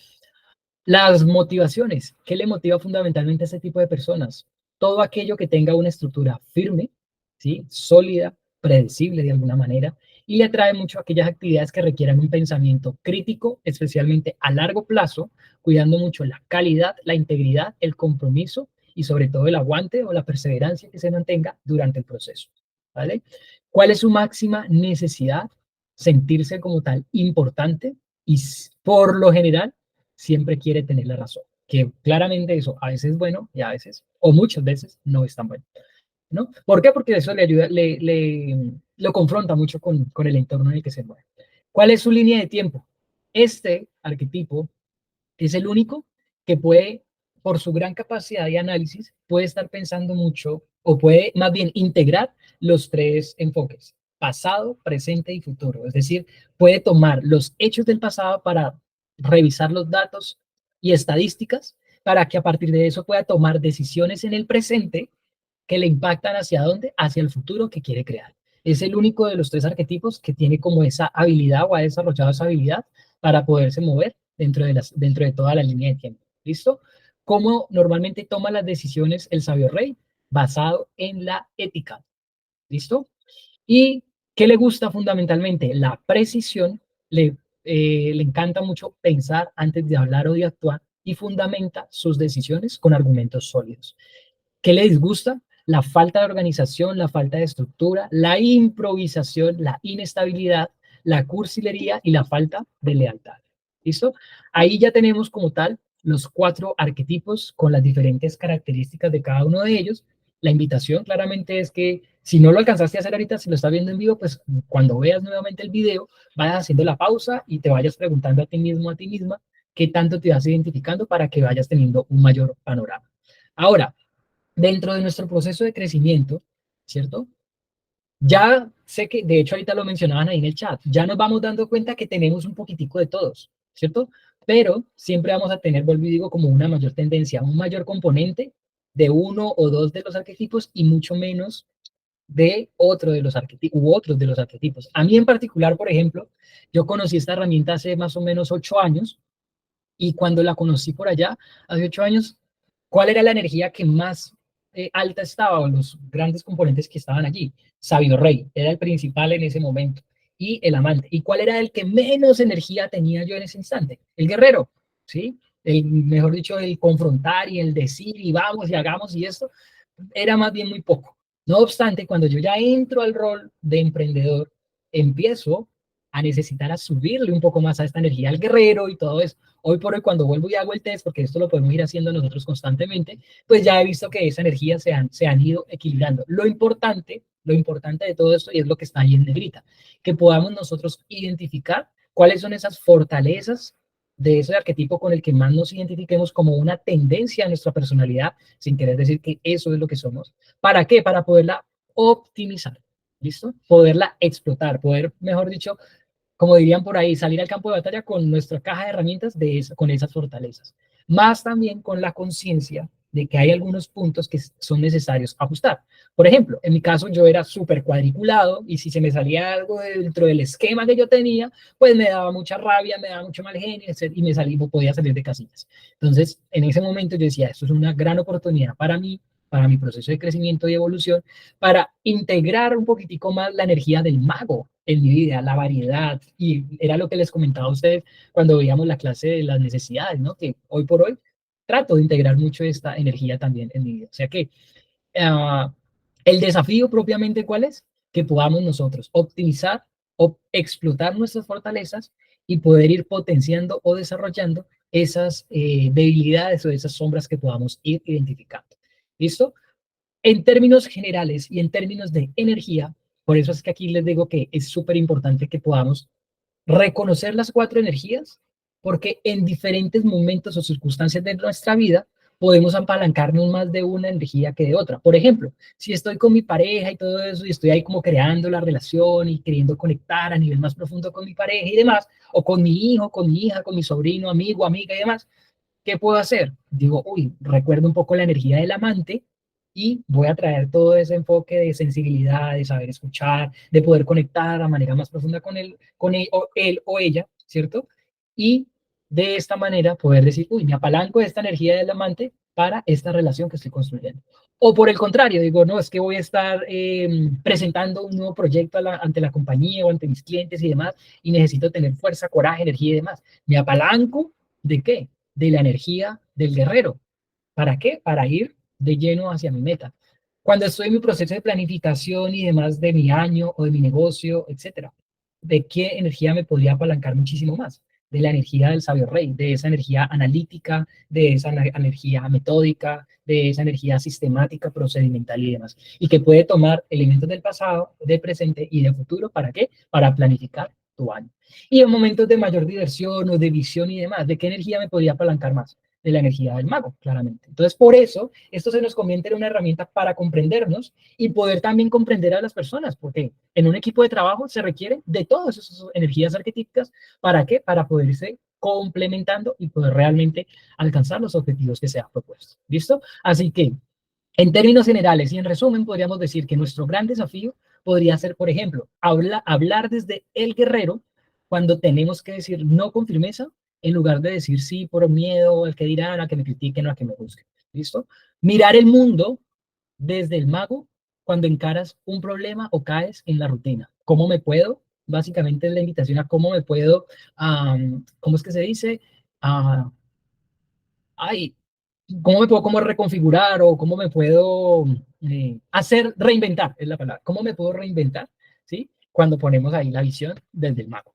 Las motivaciones. ¿Qué le motiva fundamentalmente a este tipo de personas? Todo aquello que tenga una estructura firme, ¿sí? Sólida, predecible de alguna manera, y le atrae mucho aquellas actividades que requieran un pensamiento crítico, especialmente a largo plazo, cuidando mucho la calidad, la integridad, el compromiso y sobre todo el aguante o la perseverancia que se mantenga durante el proceso, ¿vale? ¿Cuál es su máxima necesidad? Sentirse como tal importante y por lo general siempre quiere tener la razón. Que claramente eso a veces es bueno y a veces, o muchas veces, no es tan bueno, ¿no? ¿Por qué? Porque eso le ayuda, lo confronta mucho con el entorno en el que se mueve. ¿Cuál es su línea de tiempo? Este arquetipo es el único que puede, por su gran capacidad de análisis, puede estar pensando mucho o puede más bien integrar los tres enfoques, pasado, presente y futuro. Es decir, puede tomar los hechos del pasado para revisar los datos y estadísticas para que a partir de eso pueda tomar decisiones en el presente que le impactan hacia dónde, hacia el futuro que quiere crear. Es el único de los tres arquetipos que tiene como esa habilidad o ha desarrollado esa habilidad para poderse mover dentro de toda la línea de tiempo. ¿Listo? ¿Cómo normalmente toma las decisiones el sabio rey? Basado en la ética. ¿Listo? ¿Y qué le gusta fundamentalmente? La precisión. Le encanta mucho pensar antes de hablar o de actuar y fundamenta sus decisiones con argumentos sólidos. ¿Qué le disgusta? La falta de organización, la falta de estructura, la improvisación, la inestabilidad, la cursilería y la falta de lealtad. ¿Listo? Ahí ya tenemos como tal los 4 arquetipos con las diferentes características de cada uno de ellos la invitación claramente es que si no lo alcanzaste a hacer ahorita, si lo estás viendo en vivo, pues cuando veas nuevamente el video, vayas haciendo la pausa y te vayas preguntando a ti mismo, a ti misma, qué tanto te vas identificando para que vayas teniendo un mayor panorama. Ahora, dentro de nuestro proceso de crecimiento, ¿cierto? Ya sé que, de hecho, ahorita lo mencionaban ahí en el chat, ya nos vamos dando cuenta que tenemos un poquitico de todos, ¿cierto? Pero siempre vamos a tener, vuelvo y digo, como una mayor tendencia, un mayor componente de uno o dos de los arquetipos y mucho menos de otro de los arquetipos u otros de los arquetipos. A mí en particular, por ejemplo, yo conocí esta herramienta hace más o menos 8 años y cuando la conocí por allá, hace 8 años, ¿cuál era la energía que más alta estaba o los grandes componentes que estaban allí? Sabio Rey, era el principal en ese momento, y el amante. ¿Y cuál era el que menos energía tenía yo en ese instante? El guerrero, ¿sí? El, mejor dicho, el confrontar y el decir y vamos y hagamos y esto, era más bien muy poco. No obstante, cuando yo ya entro al rol de emprendedor, empiezo a necesitar a subirle un poco más a esta energía al guerrero y todo eso. Hoy por hoy, cuando vuelvo y hago el test, porque esto lo podemos ir haciendo nosotros constantemente, pues ya he visto que esa energía se han ido equilibrando. Lo importante de todo esto, y es lo que está ahí en negrita, que podamos nosotros identificar cuáles son esas fortalezas de ese arquetipo con el que más nos identifiquemos como una tendencia a nuestra personalidad, sin querer decir que eso es lo que somos. ¿Para qué? Para poderla optimizar, ¿listo? Poderla explotar, poder, mejor dicho, como dirían por ahí, salir al campo de batalla con nuestra caja de herramientas con esas fortalezas. Más también con la conciencia de que hay algunos puntos que son necesarios ajustar. Por ejemplo, en mi caso yo era súper cuadriculado y si se me salía algo dentro del esquema que yo tenía, pues me daba mucha rabia, me daba mucho mal genio y me salí, podía salir de casillas. Entonces, en ese momento yo decía, esto es una gran oportunidad para mi proceso de crecimiento y evolución, para integrar un poquitico más la energía del mago en mi vida, la variedad, y era lo que les comentaba a ustedes cuando veíamos la clase de las necesidades, ¿no? Que hoy por hoy trato de integrar mucho esta energía también en mi vida. O sea que uh, el desafío propiamente, ¿cuál es? Que podamos nosotros optimizar o explotar nuestras fortalezas y poder ir potenciando o desarrollando esas debilidades o esas sombras que podamos ir identificando. ¿Listo? En términos generales y en términos de energía, por eso es que aquí les digo que es súper importante que podamos reconocer las cuatro energías, porque en diferentes momentos o circunstancias de nuestra vida podemos apalancarnos más de una energía que de otra. Por ejemplo, si estoy con mi pareja y todo eso, y estoy ahí como creando la relación y queriendo conectar a nivel más profundo con mi pareja y demás, o con mi hijo, con mi hija, con mi sobrino, amigo, amiga y demás, ¿qué puedo hacer? Digo, uy, recuerdo un poco la energía del amante y voy a traer todo ese enfoque de sensibilidad, de saber escuchar, de poder conectar a manera más profunda con él o ella, ¿cierto? Y de esta manera poder decir, uy, me apalanco de esta energía del amante para esta relación que estoy construyendo. O por el contrario, digo, no, es que voy a estar presentando un nuevo proyecto ante la compañía o ante mis clientes y demás, y necesito tener fuerza, coraje, energía y demás. Me apalanco ¿de qué? De la energía del guerrero. ¿Para qué? Para ir de lleno hacia mi meta. Cuando estoy en mi proceso de planificación y demás de mi año o de mi negocio, etcétera, ¿de qué energía me podría apalancar muchísimo más? De la energía del sabio rey, de esa energía analítica, de esa energía metódica, de esa energía sistemática, procedimental y demás. Y que puede tomar elementos del pasado, del presente y del futuro. ¿Para qué? Para planificar tu año. Y en momentos de mayor diversión o de visión y demás, ¿de qué energía me podría apalancar más? De la energía del mago, claramente. Entonces, por eso, esto se nos convierte en una herramienta para comprendernos y poder también comprender a las personas, porque en un equipo de trabajo se requiere de todas esas energías arquetípicas. ¿Para qué? Para poderse complementando y poder realmente alcanzar los objetivos que se han propuesto. ¿Listo? Así que, en términos generales y en resumen, podríamos decir que nuestro gran desafío podría ser, por ejemplo, hablar desde el guerrero cuando tenemos que decir no con firmeza, en lugar de decir sí por miedo al que dirán, a que me critiquen o a que me juzguen. ¿Listo? Mirar el mundo desde el mago cuando encaras un problema o caes en la rutina. ¿Cómo me puedo? Básicamente es la invitación a cómo me puedo, ¿cómo es que se dice? Uh, ay, ¿cómo me puedo cómo reconfigurar o cómo me puedo hacer, reinventar, es la palabra, cómo me puedo reinventar, ¿sí? Cuando ponemos ahí la visión desde el mago.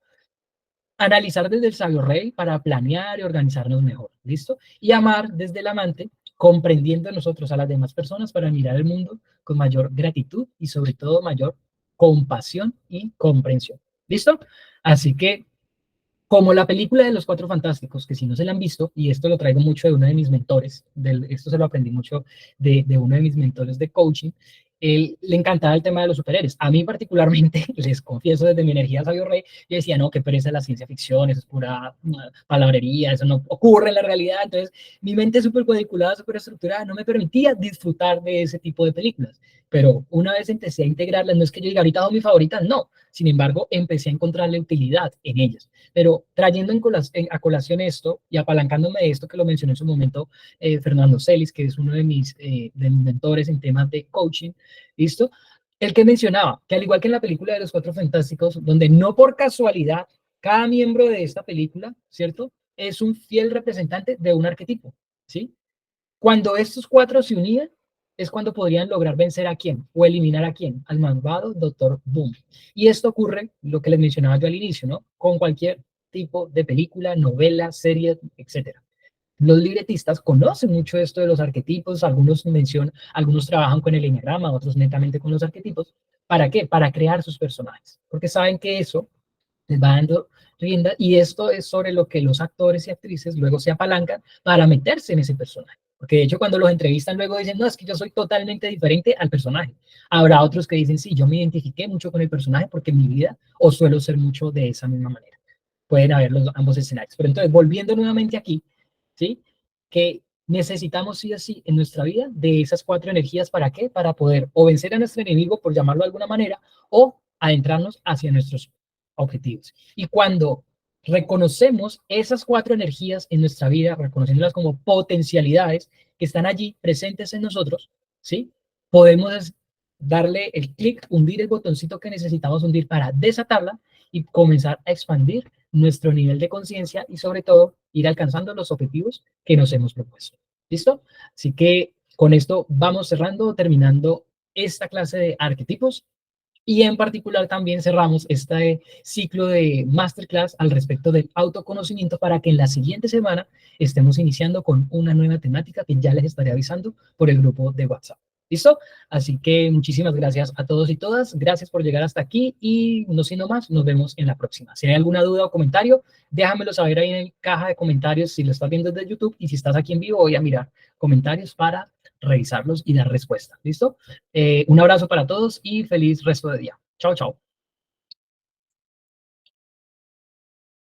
Analizar desde el sabio rey para planear y organizarnos mejor, ¿listo? Y amar desde el amante comprendiendo nosotros a las demás personas para mirar el mundo con mayor gratitud y sobre todo mayor compasión y comprensión. ¿Listo? Así que como la película de los Cuatro Fantásticos, que si no se la han visto, y esto lo traigo mucho de uno de mis mentores, esto se lo aprendí mucho de uno de mis mentores de coaching, él le encantaba el tema de los superhéroes. A mí particularmente, les confieso desde mi energía sabio rey, yo decía, no, qué pereza la ciencia ficción, eso es pura palabrería, eso no ocurre en la realidad. Entonces, mi mente súper cuadriculada, súper estructurada, no me permitía disfrutar de ese tipo de películas. Pero una vez empecé a integrarlas, no es que yo diga, ahorita son mis favoritas, no. Sin embargo, empecé a encontrarle utilidad en ellas. Pero trayendo a colación esto y apalancándome de esto que lo mencioné en su momento Fernando Celis, que es uno de mis mentores en temas de coaching, ¿listo? El que mencionaba que al igual que en la película de los Cuatro Fantásticos, donde no por casualidad cada miembro de esta película, ¿cierto? Es un fiel representante de un arquetipo, ¿sí? Cuando estos cuatro se unían, es cuando podrían lograr vencer a quién o eliminar a quién, al malvado Doctor Boom. Y esto ocurre, lo que les mencionaba yo al inicio, ¿no? Con cualquier tipo de película, novela, serie, etcétera. Los libretistas conocen mucho esto de los arquetipos, algunos trabajan con el enneagrama, otros netamente con los arquetipos. ¿Para qué? Para crear sus personajes, porque saben que eso les va dando rienda y esto es sobre lo que los actores y actrices luego se apalancan para meterse en ese personaje. Porque de hecho cuando los entrevistan luego dicen, no, es que yo soy totalmente diferente al personaje. Habrá otros que dicen, sí, yo me identifiqué mucho con el personaje porque en mi vida o suelo ser mucho de esa misma manera. Pueden haber ambos escenarios. Pero entonces, volviendo nuevamente aquí, ¿sí? Que necesitamos sí o sí en nuestra vida de esas cuatro energías, ¿para qué? Para poder o vencer a nuestro enemigo, por llamarlo de alguna manera, o adentrarnos hacia nuestros objetivos. Y cuando reconocemos esas cuatro energías en nuestra vida, reconociéndolas como potencialidades que están allí presentes en nosotros, ¿sí? Podemos darle el clic, hundir el botoncito que necesitamos hundir para desatarla y comenzar a expandir nuestro nivel de conciencia y sobre todo ir alcanzando los objetivos que nos hemos propuesto. ¿Listo? Así que con esto vamos cerrando, terminando esta clase de arquetipos y en particular también cerramos este ciclo de masterclass al respecto del autoconocimiento para que en la siguiente semana estemos iniciando con una nueva temática que ya les estaré avisando por el grupo de WhatsApp. ¿Listo? Así que muchísimas gracias a todos y todas. Gracias por llegar hasta aquí y no siendo más, nos vemos en la próxima. Si hay alguna duda o comentario, déjamelo saber ahí en la caja de comentarios si lo estás viendo desde YouTube y si estás aquí en vivo voy a mirar comentarios para revisarlos y dar respuesta. ¿Listo? Un abrazo para todos y feliz resto de día. Chao, chao.